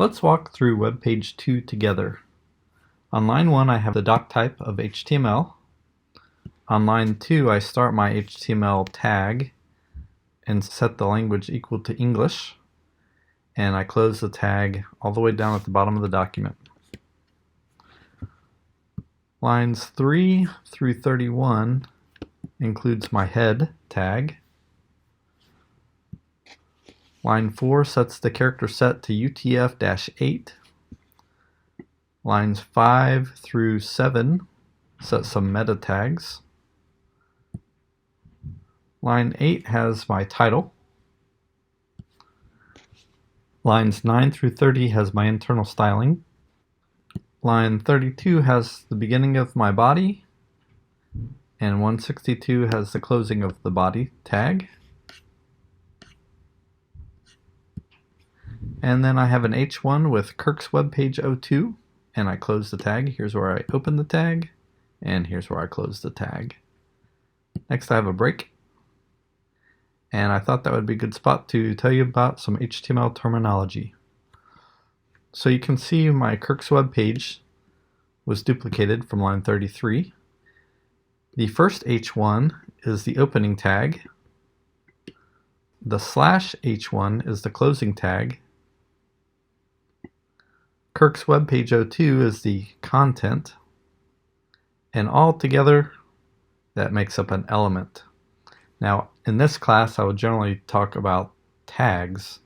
Let's walk through WebPage02 together. On line 1 I have the doc type of HTML. On line 2 I start my HTML tag and set the language equal to English, and I close the tag all the way down at the bottom of the document. Lines 3 through 31 includes my head tag. Line 4 sets the character set to UTF-8. Lines 5 through 7 set some meta tags. Line 8 has my title. Lines 9 through 30 has my internal styling. Line 32 has the beginning of my body, and 162 has the closing of the body tag. And then I have an H1 with Kirk's WebPage02, and I close the tag. Here's where I open the tag, and here's where I close the tag. Next I have a break, and I thought that would be a good spot to tell you about some HTML terminology. So you can see my Kirk's web page was duplicated from line 33. The first H1 is the opening tag. The /H1 is the closing tag. Kirk's WebPage02 is the content, and all together that makes up an element. Now in this class I would generally talk about tags,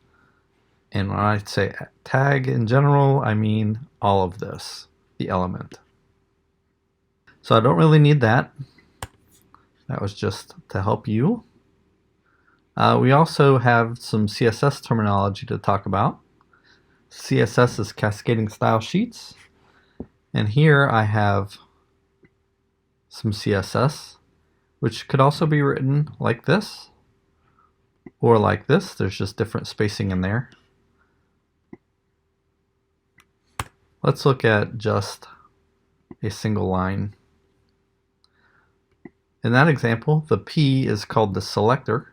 and when I say tag in general I mean all of this, the element. So I don't really need that. That was just to help you. We also have some CSS terminology to talk about. CSS is cascading style sheets, and here I have some CSS, which could also be written like this or like this. There's just different spacing in there. Let's look at just a single line. In that example, the P is called the selector.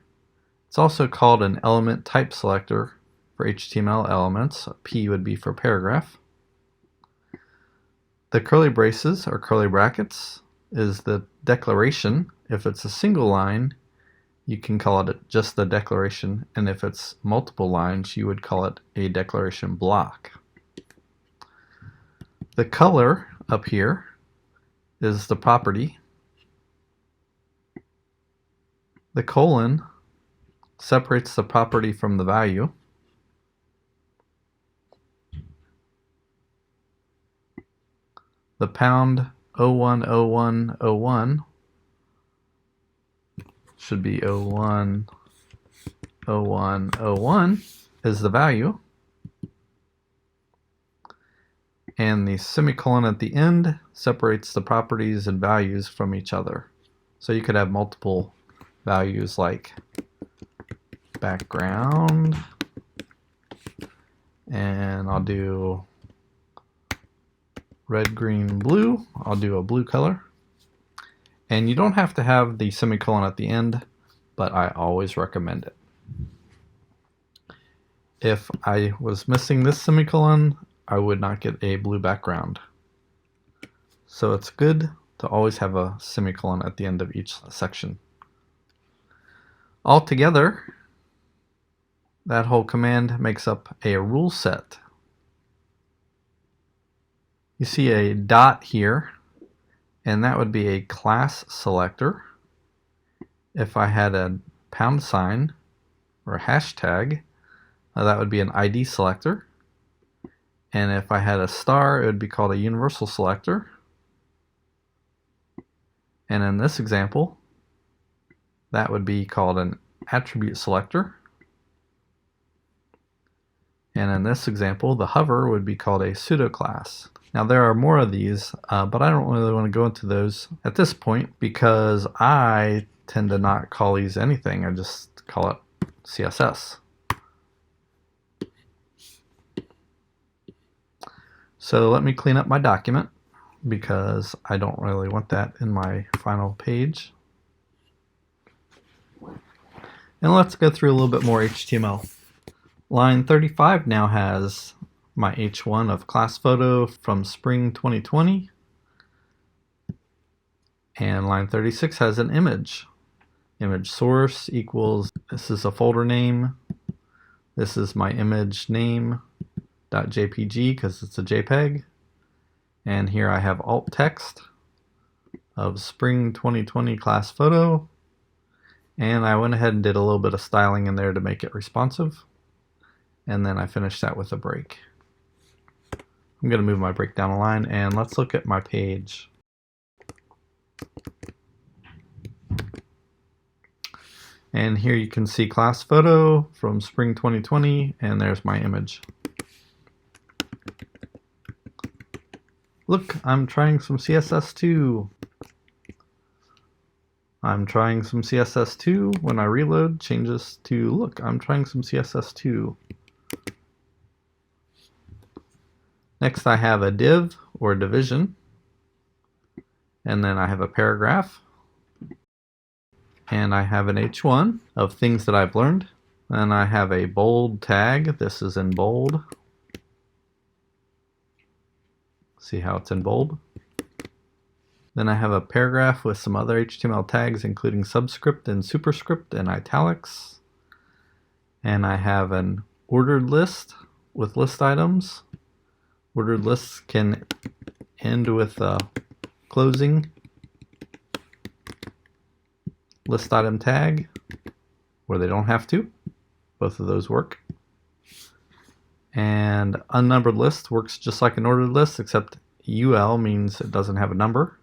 It's also called an element type selector for HTML elements. P would be for paragraph. The curly braces or curly brackets is the declaration. If it's a single line, you can call it just the declaration, and if it's multiple lines, you would call it a declaration block. The color up here is the property. The colon separates the property from the value. The pound 010101 should be 010101 is the value, and the semicolon at the end separates the properties and values from each other. So you could have multiple values like background, and I'll do red, green, blue. I'll do a blue color. And you don't have to have the semicolon at the end, but I always recommend it. If I was missing this semicolon, I would not get a blue background. So it's good to always have a semicolon at the end of each section. Altogether, that whole command makes up a rule set. You see a dot here, and that would be a class selector. If I had a pound sign or a hashtag, that would be an ID selector. And if I had a star, it would be called a universal selector. And in this example, that would be called an attribute selector. And in this example, the hover would be called a pseudo class. Now there are more of these, but I don't really want to go into those at this point because I tend to not call these anything. I just call it CSS. So let me clean up my document because I don't really want that in my final page. And let's go through a little bit more HTML. Line 35 now has my H1 of class photo from spring 2020. And line 36 has an image. Image source equals, this is a folder name. This is my image name.jpg because it's a JPEG. And here I have alt text of spring 2020 class photo. And I went ahead and did a little bit of styling in there to make it responsive. And then I finished that with a break. I'm going to move my break down a line and let's look at my page. And here you can see class photo from spring 2020, and there's my image. Look, I'm trying some CSS too. I'm trying some CSS too. When I reload, changes to, look, I'm trying some CSS too. Next I have a div or division, and then I have a paragraph, and I have an H1 of things that I've learned. Then I have a bold tag. This is in bold. See how it's in bold? Then I have a paragraph with some other HTML tags, including subscript and superscript and italics. And I have an ordered list with list items. Ordered lists can end with a closing list item tag, or they don't have to. Both of those work. And unnumbered list works just like an ordered list, except UL means it doesn't have a number.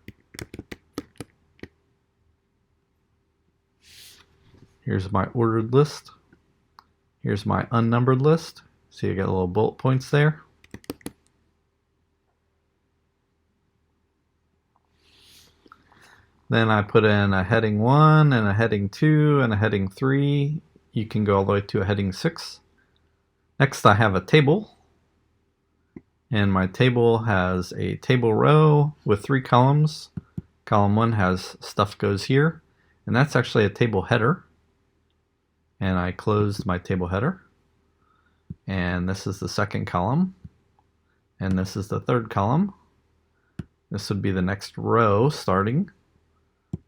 Here's my ordered list. Here's my unnumbered list. See, I got little bullet points there. Then I put in a heading 1 and a heading 2 and a heading 3. You can go all the way to a heading 6. Next I have a table. And my table has a table row with 3 columns. Column 1 has stuff goes here. And that's actually a table header. And I closed my table header. And this is the second column. And this is the third column. This would be the next row starting.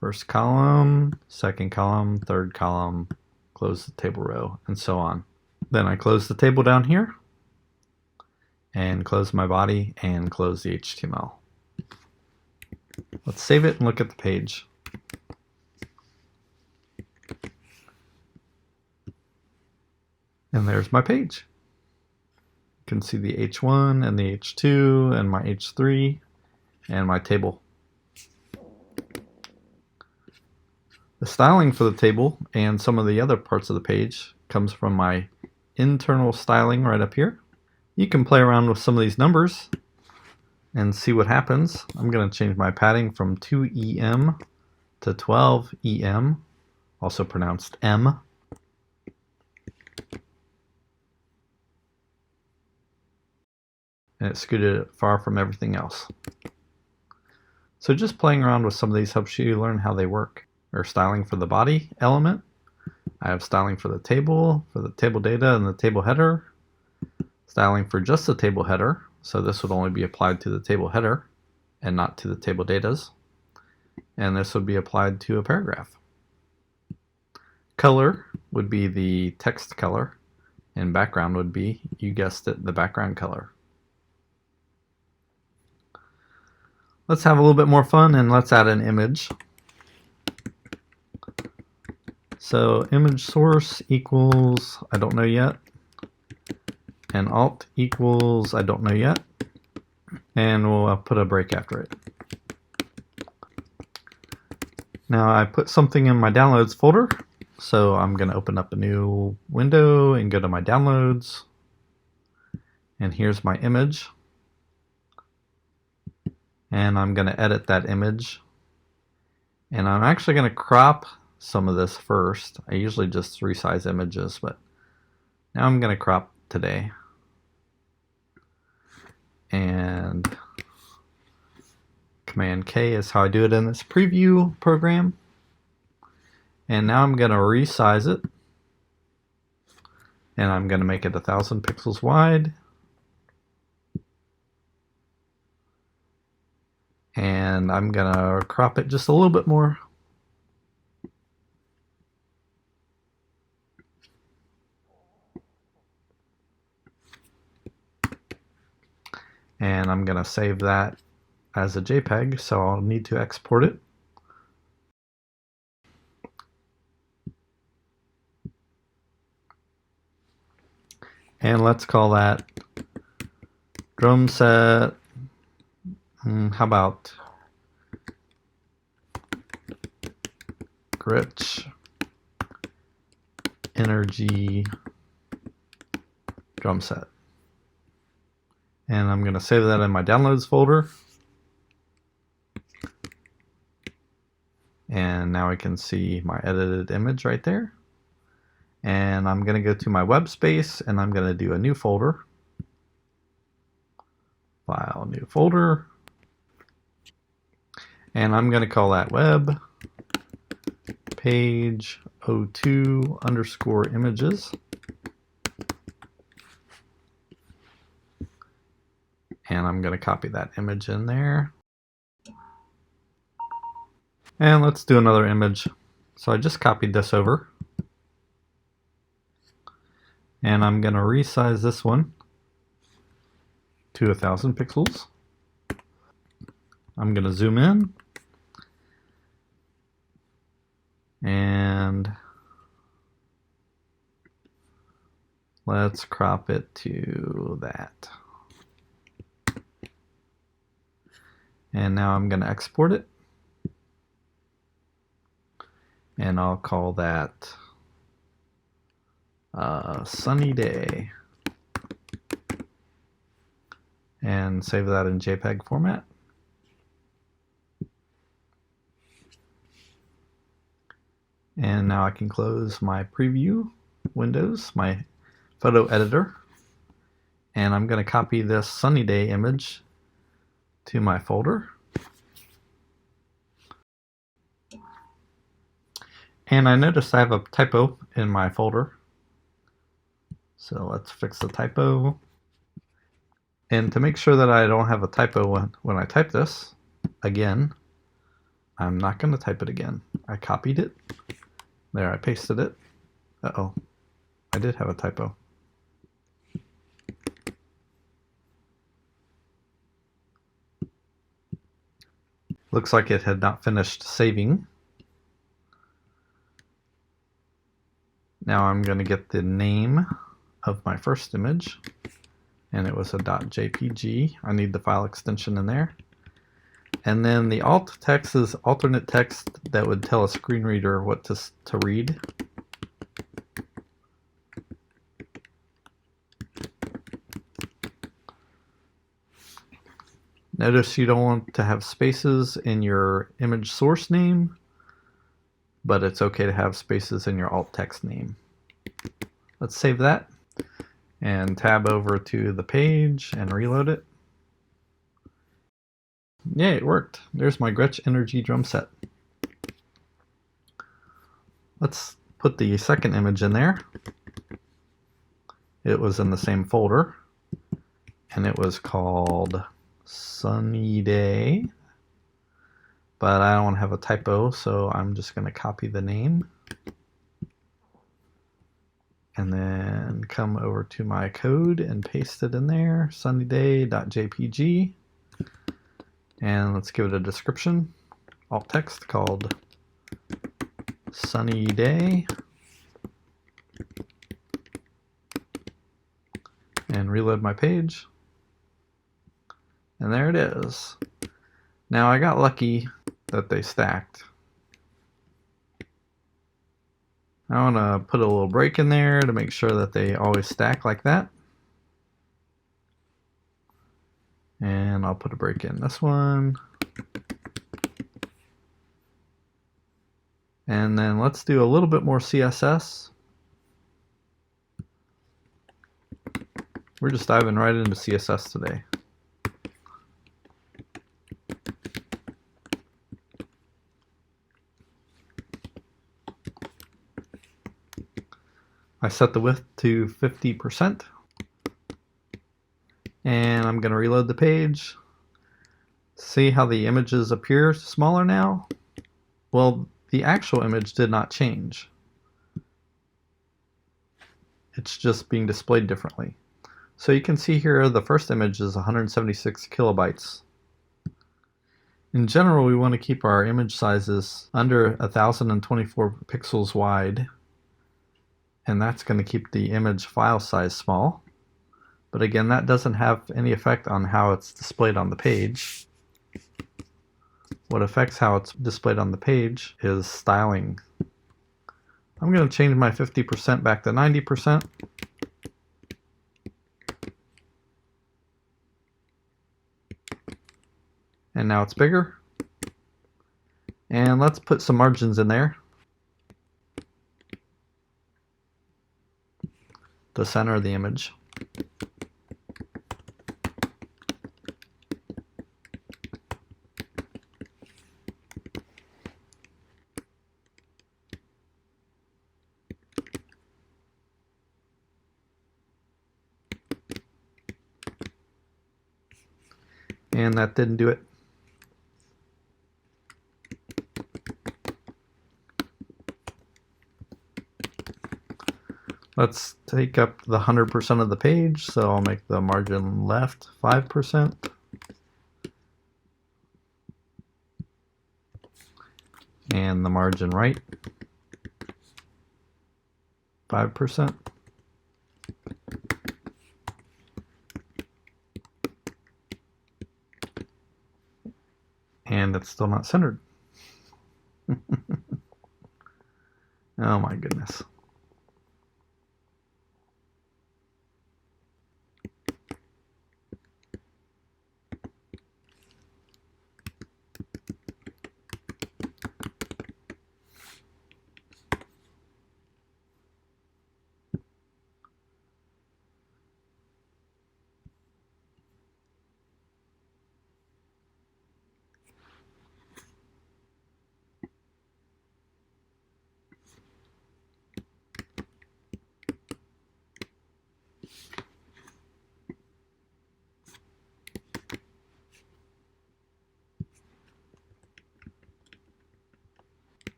First column, second column, third column, close the table row, and so on. Then I close the table down here, and close my body, and close the HTML. Let's save it and look at the page. And there's my page. You can see the H1 and the H2 and my H3 and my table. The styling for the table and some of the other parts of the page comes from my internal styling right up here. You can play around with some of these numbers and see what happens. I'm going to change my padding from 2EM to 12EM, also pronounced M. And it scooted it far from everything else. So just playing around with some of these helps you learn how they work. Or styling for the body element. I have styling for the table data and the table header. Styling for just the table header, so this would only be applied to the table header and not to the table datas. And this would be applied to a paragraph. Color would be the text color, and background would be, you guessed it, the background color. Let's have a little bit more fun and let's add an image. So image source equals I don't know yet, and alt equals I don't know yet, and we'll put a break after it. Now I put something in my downloads folder, so I'm going to open up a new window and go to my downloads, and here's my image, and I'm going to edit that image, and I'm actually going to crop some of this first. I usually just resize images, but now I'm going to crop today. And Command K is how I do it in this preview program. And now I'm going to resize it. And I'm going to make it 1000 pixels wide. And I'm gonna crop it just a little bit more. And I'm gonna save that as a JPEG, so I'll need to export it. And let's call that drum set. How about Gretsch Energy drum set. And I'm going to save that in my downloads folder. And now I can see my edited image right there. And I'm going to go to my web space and I'm going to do a new folder. File, new folder. And I'm going to call that WebPage02 underscore images. And I'm going to copy that image in there. And let's do another image. So I just copied this over. And I'm going to resize this one to 1000 pixels. I'm going to zoom in. And let's crop it to that. And now I'm going to export it. And I'll call that sunny day. And save that in JPEG format. And now I can close my preview windows, my photo editor. And I'm going to copy this sunny day image to my folder. And I noticed I have a typo in my folder. So let's fix the typo. And to make sure that I don't have a typo when I type this, again, I'm not going to type it again. I copied it. There, I pasted it. Uh-oh, I did have a typo. Looks like it had not finished saving. Now I'm going to get the name of my first image, and it was a .jpg. I need the file extension in there. And then the alt text is alternate text that would tell a screen reader what to read. Notice you don't want to have spaces in your image source name, but it's okay to have spaces in your alt text name. Let's save that and tab over to the page and reload it. Yay, it worked. There's my Gretsch Energy drum set. Let's put the second image in there. It was in the same folder, and it was called Sunny Day. But I don't want to have a typo, so I'm just going to copy the name. And then come over to my code and paste it in there, sunnyday.jpg. And let's give it a description, alt text called sunny day. And reload my page. And there it is. Now I got lucky that they stacked. I want to put a little break in there to make sure that they always stack like that. And I'll put a break in this one. And then let's do a little bit more CSS. We're just diving right into CSS today. I set the width to 50%. And I'm going to reload the page. See how the images appear smaller now? Well, the actual image did not change. It's just being displayed differently. So you can see here the first image is 176 kilobytes. In general, we want to keep our image sizes under 1024 pixels wide, and that's going to keep the image file size small. But again, that doesn't have any effect on how it's displayed on the page. What affects how it's displayed on the page is styling. I'm going to change my 50% back to 90%. And now it's bigger. And let's put some margins in there. The center of the image. And that didn't do it. Let's take up the 100% of the page, so I'll make the margin left 5%. And the margin right 5%. And it's still not centered. Oh my goodness.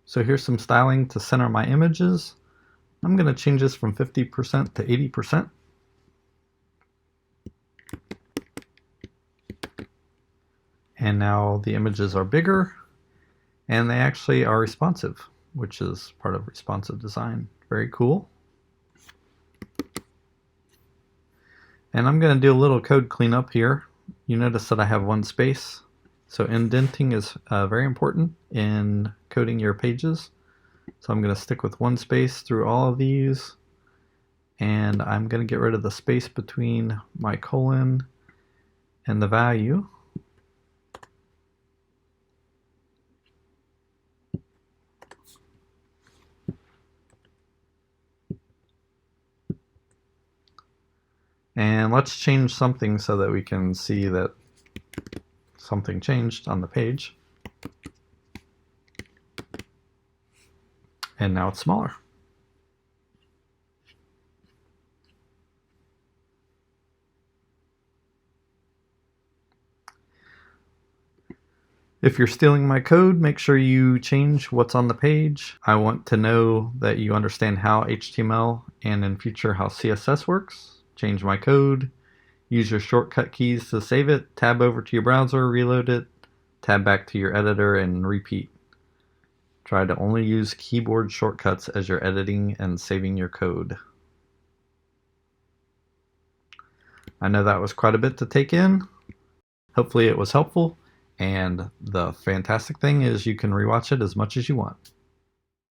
So here's some styling to center my images. I'm going to change this from 50% to 80%. And now the images are bigger, and they actually are responsive, which is part of responsive design. Very cool. And I'm going to do a little code cleanup here. You notice that I have one space. So indenting is very important in coding your pages. So I'm going to stick with one space through all of these, and I'm going to get rid of the space between my colon and the value. And let's change something so that we can see that something changed on the page. And now it's smaller. If you're stealing my code, make sure you change what's on the page. I want to know that you understand how HTML and in future how CSS works. Change my code. Use your shortcut keys to save it. Tab over to your browser, reload it. Tab back to your editor and repeat. Try to only use keyboard shortcuts as you're editing and saving your code. I know that was quite a bit to take in. Hopefully it was helpful. And the fantastic thing is you can rewatch it as much as you want.